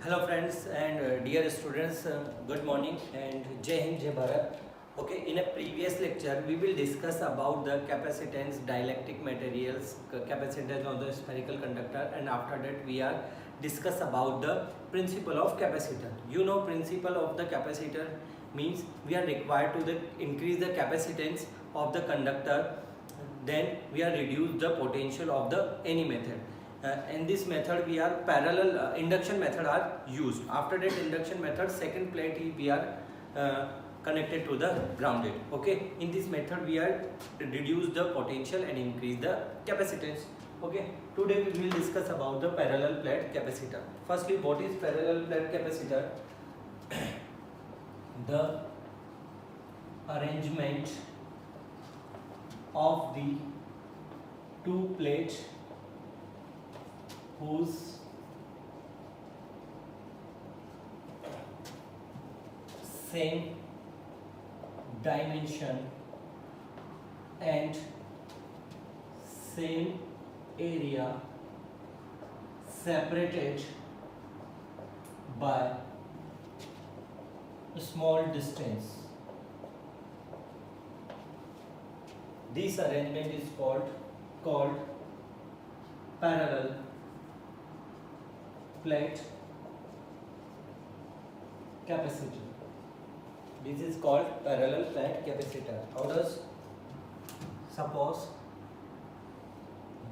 Hello friends and dear students, good morning and Jai Hind, Jai Bharat. Okay, in a previous lecture we will discuss about the capacitance, dielectric materials, capacitance on the spherical conductor, and after that we are discuss about the principle of capacitor. You know, principle of the capacitor means we are required to increase the capacitance of the conductor, then we are reduce the potential of the any method. In this method we are parallel induction method are used. After that induction method, second plate we are connected to the grounded. Okay, in this method we are reduce the potential and increase the capacitance. Okay, today we will discuss about the parallel plate capacitor. Firstly, what is parallel plate capacitor? The arrangement of the two plates whose same dimension and same area separated by a small distance. This arrangement is called parallel plate capacitor. This is called parallel plate capacitor. How does? Suppose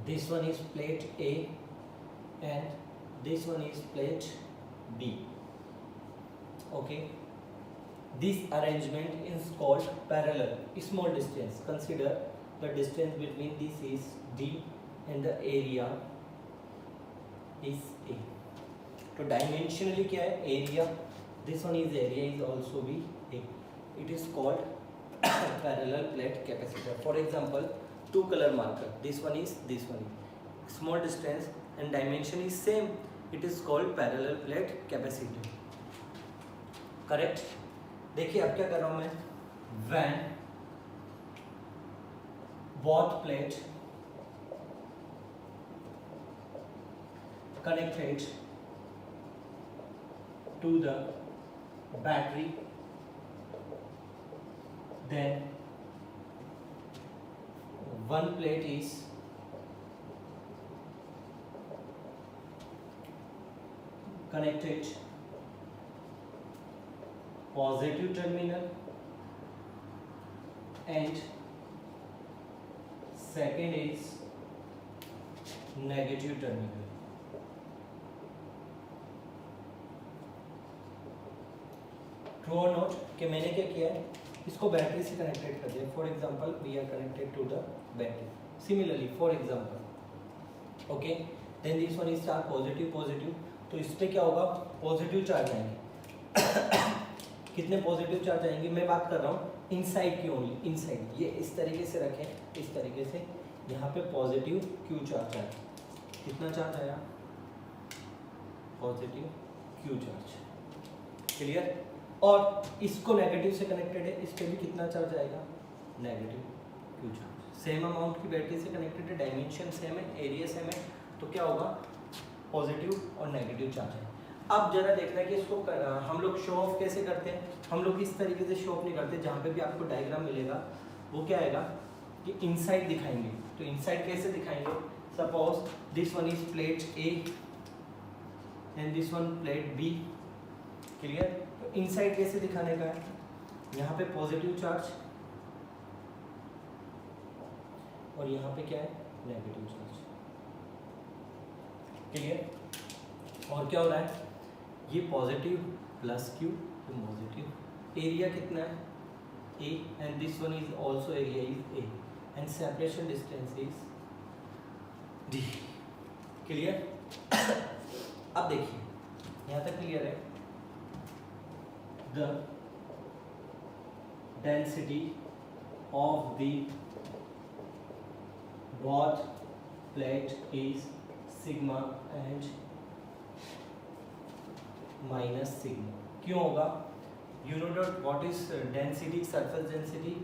this one is plate A and this one is plate B. Okay, this arrangement is called parallel. Small distance, consider the distance between this is D and the area is A. तो dimensionally क्या है? Area. This one is area is also be A. It is called parallel plate capacitor. For example, two colour marker, this one is small distance and dimension is same. It is called parallel plate capacitor. Correct. देखिए अब क्या कर रहा हूं मैं. When both plate connected to the battery, then one plate is connected positive terminal and second is negative terminal. True और not कि मैंने क्या किया है, इसको बैटरी से कनेक्टेड कर दिया. For example we are connected to the battery. Similarly for example, okay, then this one is charge positive. तो इस पे क्या होगा? पॉजिटिव चार्ज आएंगे. कितने पॉजिटिव चार्ज आएंगे? मैं बात कर रहा हूँ इनसाइड की ओनली. इनसाइड ये इस तरीके से रखें, इस तरीके से. यहाँ पे पॉजिटिव क्यू चार्ज आया. कितना चार्ज आया? Positive Q charge. क्लियर. और इसको नेगेटिव से कनेक्टेड है, इस पे भी कितना चार्ज आएगा? Negative Q charge. Same amount की बैटरी से कनेक्टेड है, डायमेंशन सेम है, एरिया सेम है, तो क्या होगा? पॉजिटिव और नेगेटिव चार्ज है. अब जरा देखना है कि इसको हम लोग शो ऑफ कैसे करते हैं. हम लोग इस तरीके से शो ऑफ नहीं करते. जहाँ पे भी आपको डायग्राम मिलेगा वो क्या आएगा कि इनसाइड दिखाएंगे. तो इनसाइड कैसे दिखाएंगे? Suppose this one is plate A and this one plate B. Clear. Inside कैसे दिखाने का है? यहाँ पे पॉजिटिव चार्ज और यहाँ पे क्या है? Negative charge. क्लियर. और क्या हो रहा है? ये पॉजिटिव प्लस क्यू तो पॉजिटिव. एरिया कितना है? ए and this one is also area is A and separation distance is D. Clear. अब देखिए यहाँ तक क्लियर है. The density of the both plate is sigma and minus sigma. क्यों होगा? You know that what is density, surface density?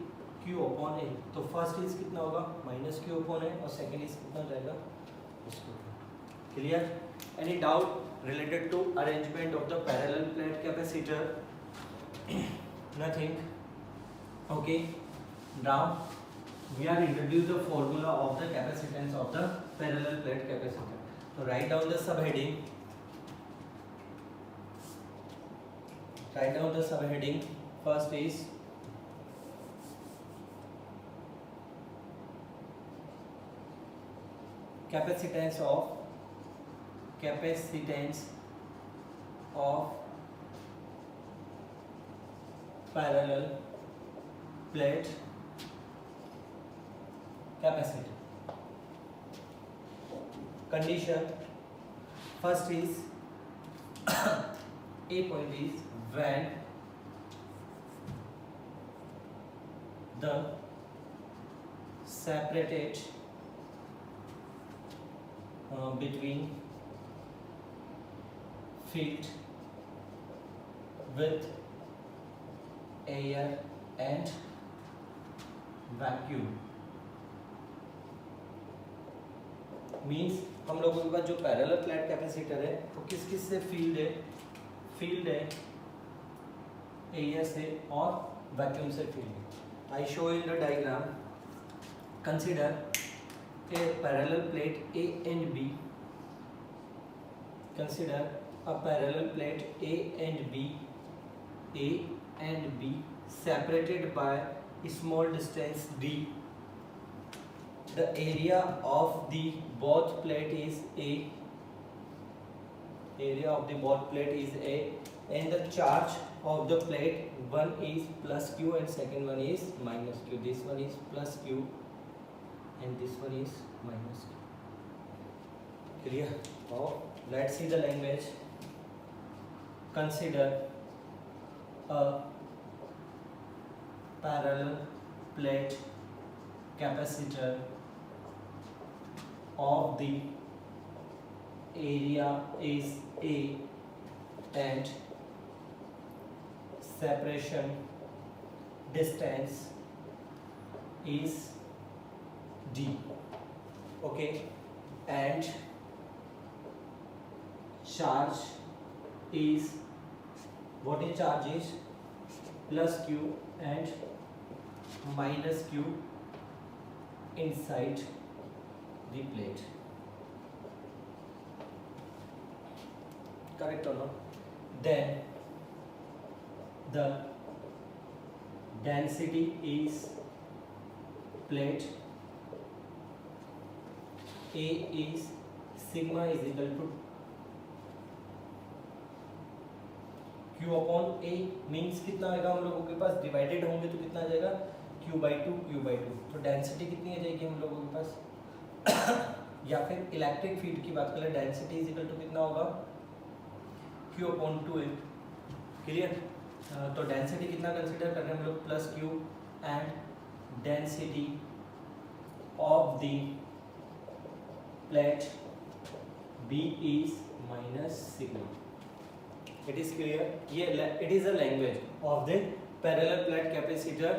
Q upon A. तो first is कितना होगा? माइनस क्यू अपॉन ए और सेकेंड इज कितना जाएगा? Clear. Any doubt? related to arrangement of the parallel plate capacitor. Nothing. Okay, now we are introduce the formula of the capacitance of the parallel plate capacitor. So write down the subheading. First is capacitance of parallel plate capacitor. Condition first is A point is when the separated between field with air and vacuum means हम लोगों के पास जो parallel plate capacitor है वो किस किस से field है एयर से और वैक्यूम से फील्ड है. I show in the diagram. Consider a parallel plate A and B. Consider a parallel plate A and B separated by a small distance D. The area of the both plate is A. And the charge of the plate, one is plus Q and second one is minus Q. This one is plus Q and this one is minus Q. Clear? Now let's see the language. Consider a parallel plate capacitor of the area is A and separation distance is D. Okay, and charge is, what is charge is plus Q and minus Q inside the plate. Correct or not? Then the density is plate A is sigma is equal to Q upon A. Means कितना आएगा हम लोगों के पास, divided होंगे तो कितना आ जाएगा Q by 2. तो डेंसिटी कितनी आ जाएगी हम लोगों के पास या फिर इलेक्ट्रिक फील्ड की बात करें, डेंसिटी इज इक्वल टू कितना होगा Q upon 2A. क्लियर? तो डेंसिटी कितना कंसीडर कर रहे हैं हम लोग, plus Q and density of the plate B is minus sigma. It is clear? It is a language of the parallel plate capacitor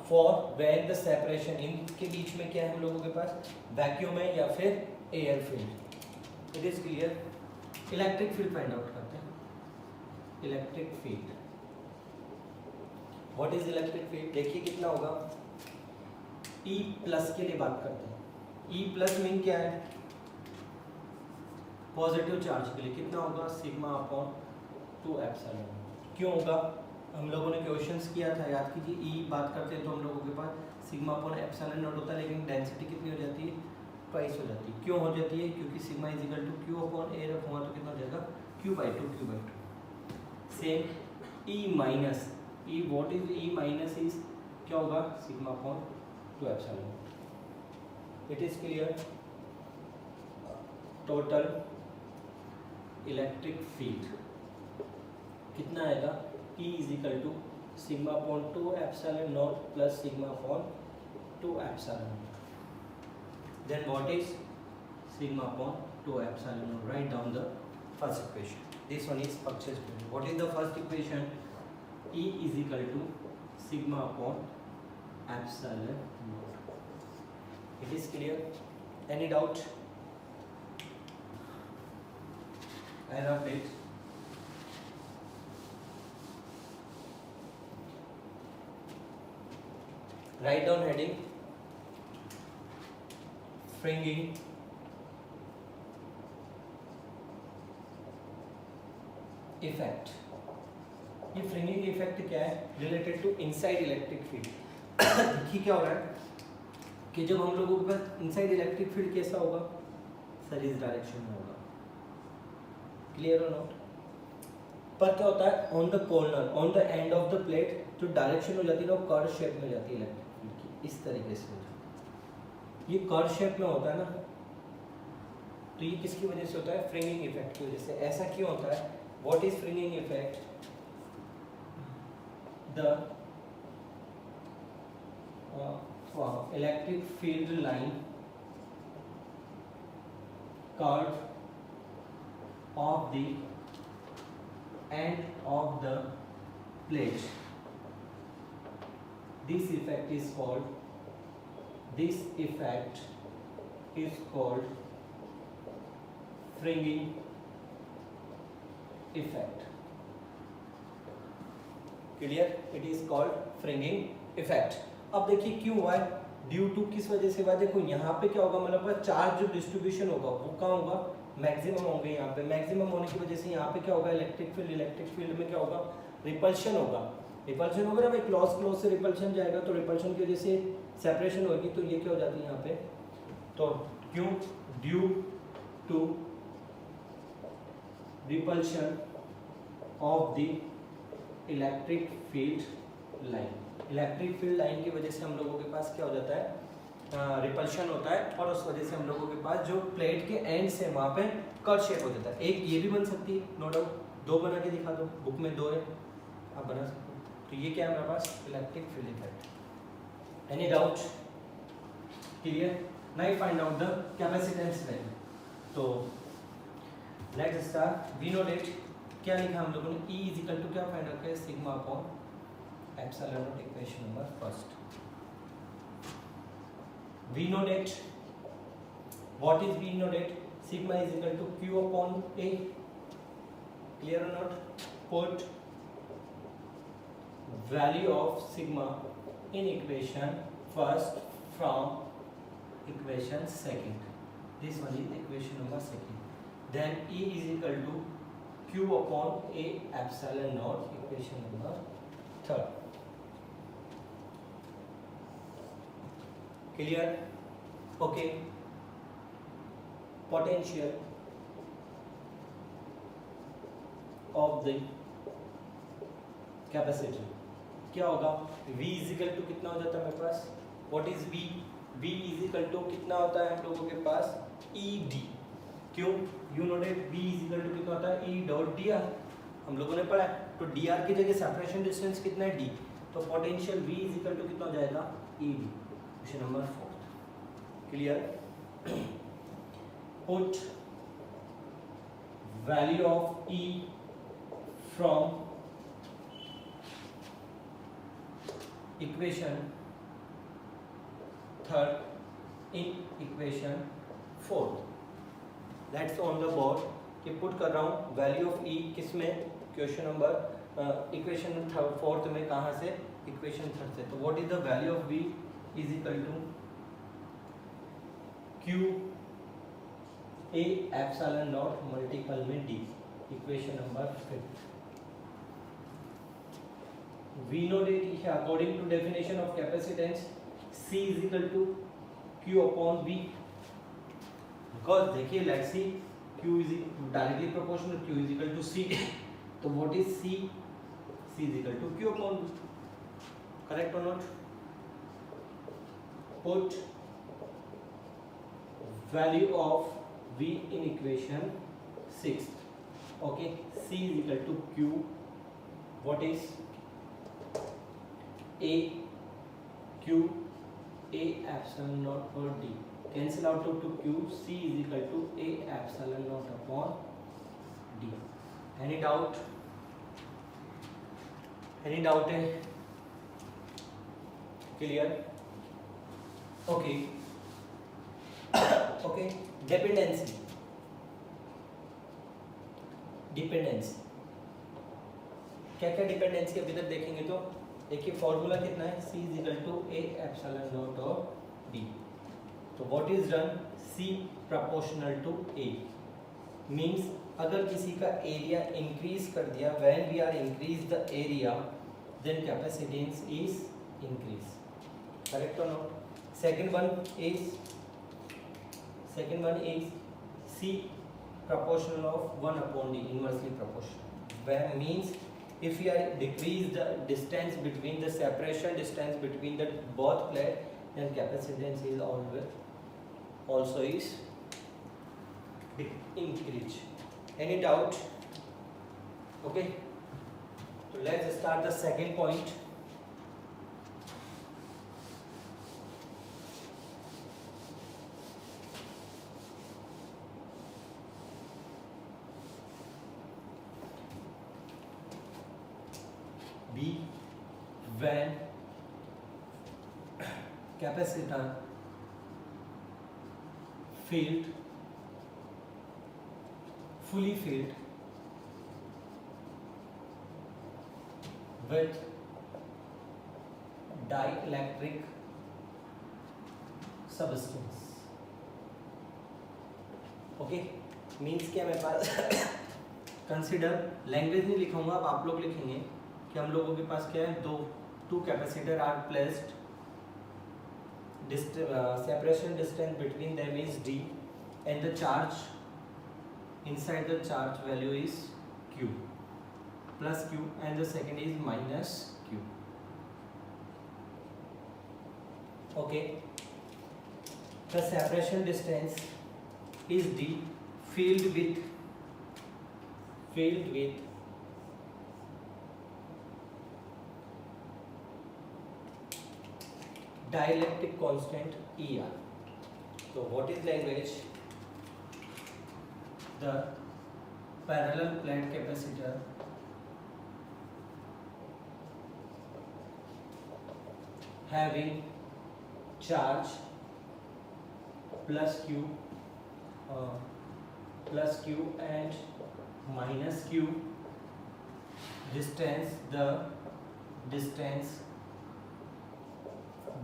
for when the separation इनके बीच में क्या है हम लोगों के पास, वैक्यूम है या फिर air field. It is clear? Electric field find out करते हैं. Electric field, what is electric field? देखिए कितना होगा, E प्लस के लिए बात करते हैं. E प्लस मीन क्या है, पॉजिटिव चार्ज के लिए कितना होगा, सिग्मा अपॉन 2 एप्सिलॉन. क्यों होगा, हम लोगों ने क्वेश्चंस किया था, याद कीजिए. E बात करते हैं तो हम लोगों के पास सिग्मा अपॉन एप्सिलॉन नॉट होता है, लेकिन डेंसिटी कितनी हो जाती है, ट्वाइस हो जाती है. क्यों हो जाती है, क्योंकि sigma is equal to Q upon A रखूँगा तो कितना हो जाएगा Q by 2. Same E minus, E what is E minus is क्या होगा, sigma upon 2 epsilon. It is clear? Total electric field कितना आएगा, E is equal to sigma upon 2 epsilon naught plus sigma upon 2 epsilon. Then what is sigma upon 2 epsilon naught. Write down the first equation. This one is purchase value. What is the first equation, E is equal to sigma upon epsilon naught. It is clear? Any doubt? I wrote it. Write down heading fringing effect. ये fringing effect क्या है? Related to inside electric field. देखिए क्या हो रहा है कि जब हम लोगों के पास इनसाइड इलेक्ट्रिक फील्ड कैसा होगा सर, इस डायरेक्शन में होगा. Clear or not? पर क्या होता है on the corner, on the end of the plate जो डायरेक्शन हो जाती है ना वो कर्व शेप में हो जाती है इलेक्ट्रिक फील्ड की, इस तरीके से हो जाती है. ये कर्व शेप में होता है ना, तो ये किसकी वजह से होता है? फ्रिंगिंग इफेक्ट की वजह से. ऐसा क्यों होता है? What is fringing effect? The electric field line curve of the end of the plate. This effect is called fringing effect. Clear? It is called fringing effect. अब देखिए क्यों हुआ है? ड्यू टू किस वजह से हुआ? देखो यहाँ पे क्या होगा, मतलब चार्ज जो डिस्ट्रीब्यूशन होगा वो कहाँ होगा? मैक्सिमम होंगे. यहाँ पे मैक्सिमम होने की वजह से यहाँ पे क्या होगा? इलेक्ट्रिक फील्ड में क्या होगा? रिपल्शन होगा. रिपल्शन होगा ना भाई, क्लॉज से रिपल्शन जाएगा, तो रिपल्शन की वजह से सेपरेशन होगी, तो ये क्या हो जाती है यहाँ पे? तो क्यों? Due to repulsion of the electric field line. Electric field line की वजह से हम लोगों के पास क्या हो जाता है? रिपल्शन होता है, और उस वजह से हम लोगों के पास जो प्लेट के एंड से वहाँ पे कर्व शेप हो जाता है. एक ये भी बन सकती है, नो डाउट. दो बना के दिखा दो, बुक में दो है, आप बना सकते हो. तो ये क्या है हमारे पास? Electric field effect. Any doubt? Clear? Now find out the capacitance value. तो let's start. We know that क्या लिखा हम लोगों ने? E इज इक्वल टू क्या फाइंड रखा है? Sigma upon epsilon naught. Equation number first. We know that. What is we know that? Sigma is equal to Q upon A. Clear or not? Put value of sigma in equation first from equation second. This one is equation number second. Then E is equal to Q upon A epsilon naught. Equation number third. Clear? Okay. Potential of the capacitor क्या होगा? V is equal to कितना हो जाता है मेरे पास? What is V? V is equal to कितना होता है हम लोगों के पास? ED. क्यों? You know that V is equal to कितना होता है? E dot dr. हम लोगों ने पढ़ा है. तो dr की जगह सेपरेशन डिस्टेंस कितना है? D. तो potential V is equal to कितना हो जाएगा? ED. Question number 4. Clear? Put value of E from equation third in equation fourth. That's on the board कि पुट कर रहा हूँ वैल्यू ऑफ E किस में? क्वेश्चन नंबर इक्वेशन फोर्थ में. कहाँ से? इक्वेशन थर्ड से. तो what is the value of V is equal to Q A epsilon naught multiple में D. Equation number fifth. We know that according to definition of capacitance C is equal to Q upon V. Because देखिए let's see Q is directly proportional Q is equal to C. तो what is C? C is equal to Q upon V. Correct or not? Put value of V in equation 6. Okay, C is equal to Q. What is A Q A epsilon naught per D. Cancel out to Q. C is equal to A epsilon naught upon D. Any doubt? Any doubt है? Clear? Okay. Okay. Dependency. Dependency, क्या क्या dependency अभी तक देखेंगे तो देखिए formula कितना है, C is equal to A epsilon naught of B। तो what is done, C proportional to A means अगर किसी का एरिया इंक्रीज कर दिया, when we are increase the area then capacitance is increase, correct or not. Second one is C proportional of 1 upon D, inversely proportional, where means if we are decrease the distance between the separation distance between the both plate, then capacitance is always also is increase. Any doubt? Okay, so let's start the second point. B, when capacitor filled, fully filled with dielectric substance. Okay, means क्या मेरे पास consider, language नहीं लिखूंगा, अब आप लोग लिखेंगे कि हम लोगों के पास क्या है, two capacitor are placed, separation distance between them is D and the charge inside the charge value is Q, plus Q, and the second is minus Q. Okay, the separation distance is D, filled with dielectric constant ER. So what is language? The parallel plate capacitor having charge plus Q and minus Q, distance, the distance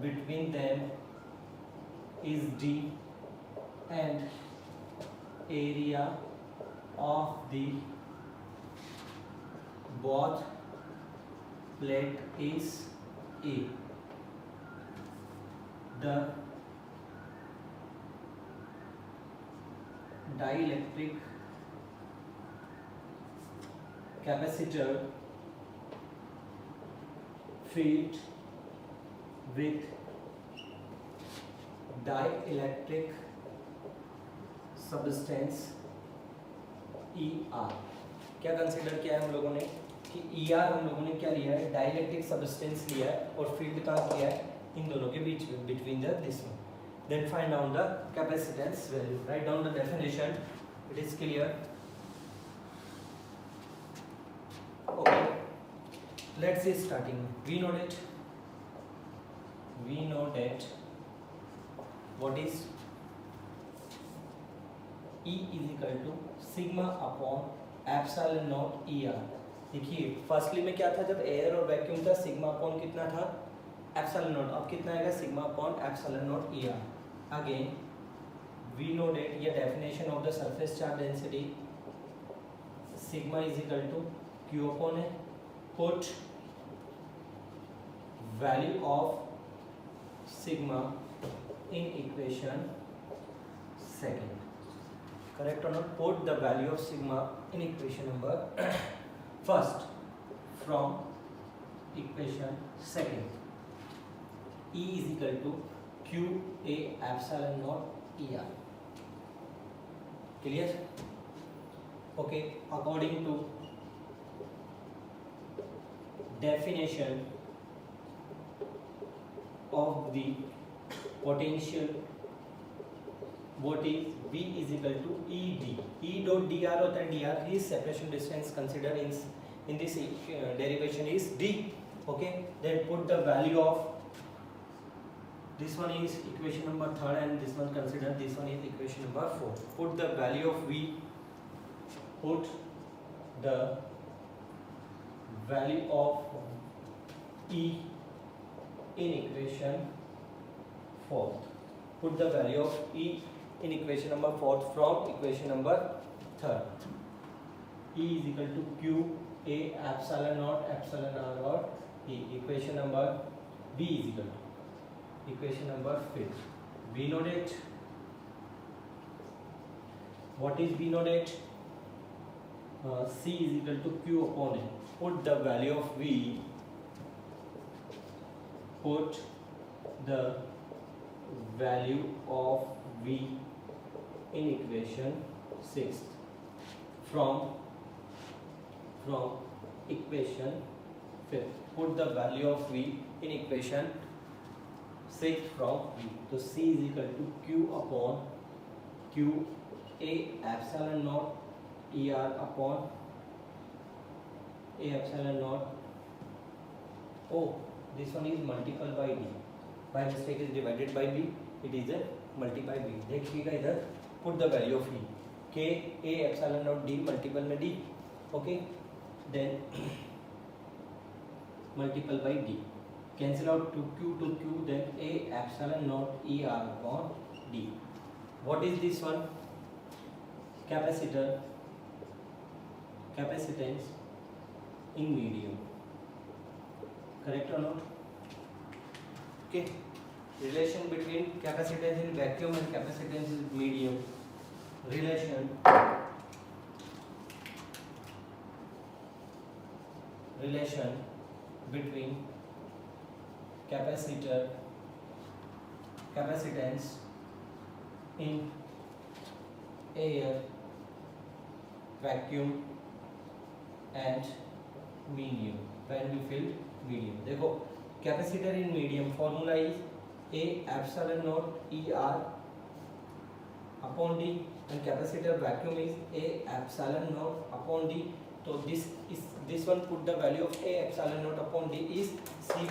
between them is D, and area of the both plate is A. The dielectric capacitor filled with dielectric substance ER. क्या consider किया है हम लोगों ने कि ER हम लोगों ने क्या लिया है, डाइलेक्ट्रिक सब्सटेंस लिया है और फील्ड कहाँ किया है, इन दोनों के बीच में, between the this one. Then find down the capacitance value. Write down the definition. It is clear. Okay. Let's see starting. We know that what is E is equal to sigma upon epsilon naught ER. देखिए firstly में क्या था, जब air और vacuum था sigma upon कितना था, epsilon not. अब कितना आएगा, sigma upon epsilon not ER. Again we know that ये definition of the surface charge density, sigma is equal to Q upon A. Put value of sigma in equation second. Correct or not? Put the value of sigma in equation number first from equation second. E is equal to Q A epsilon naught ER. Clear? Okay. According to definition of the potential, what is V is equal to ED. E dot dr होता है, dr is separation distance considered in this derivation is D. Okay. Then put the value of this one is equation number 3rd and this one consider this one is equation number 4. Put the value of V, put the value of E in equation 4. Put the value of E in equation number 4 from equation number 3. E is equal to Q A epsilon naught epsilon r naught E. Equation number B is equal to equation number 5. B naught H. What is B naught H? C is equal to Q upon A. Put the value of V. Put the value of V in equation 6 from equation 5. Put the value of V in equation 6 from V. So C is equal to Q upon Q A epsilon naught ER upon A epsilon naught. Oh, this one is multiple by D. By mistake is divided by B. It is a multiply B. देखिएगा इधर. Put the value of E. K A epsilon naught D multiple में D. Okay. Then multiple by D. Cancel out to Q. Then A epsilon naught ER upon D. What is this one? Capacitor. Capacitance in medium. Correct or not? Okay. Relation between capacitance in vacuum and capacitance in medium. Relation between capacitance in air, vacuum and medium. When we fill medium, देखो capacitor in medium formula is A epsilon naught ER upon D, and capacitor vacuum is A epsilon naught upon D. So this one, put the value of A epsilon naught upon D is CV.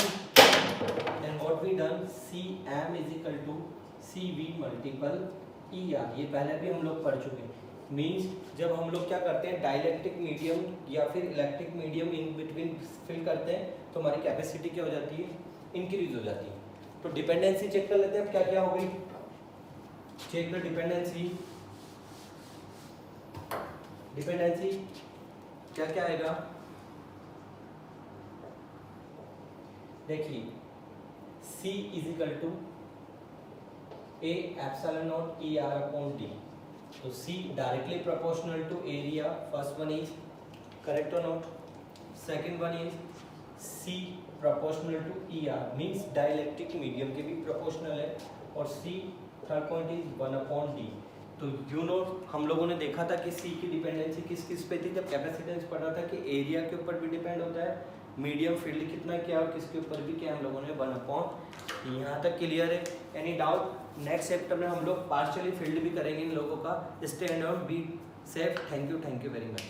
Then what we done, Cm is equal to CV multiple ER. ये पहले भी हम लोग पढ़ चुके हैं. Means जब हम लोग क्या करते हैं, डाइलेक्ट्रिक मीडियम या फिर electric medium in between fill करते हैं तो हमारी कैपेसिटी क्या हो जाती है, इंक्रीज हो जाती है. तो डिपेंडेंसी चेक कर लेते हैं. अब क्या क्या हो गई, चेक द डिपेंडेंसी. डिपेंडेंसी क्या क्या आएगा, देखिए C is equal to A epsilon naught ER upon D. So C directly proportional to area. First one is correct or not? Second one is C proportional to ER means dielectric medium के भी proportional है. और C third point is 1 upon D. तो you know हम लोगों ने देखा था कि C की डिपेंडेंसी किस किस पे थी. जब कैपेसिटेंस पढ़ा था कि एरिया के ऊपर भी डिपेंड होता है, मीडियम फील्ड कितना क्या और किसके ऊपर भी क्या, हम लोगों ने 1 अपॉन. यहाँ तक क्लियर है? Any doubt? नेक्स्ट चैप्टर में हम लोग पार्शियली फील्ड भी करेंगे इन लोगों का. Stay and be safe. Thank you very much.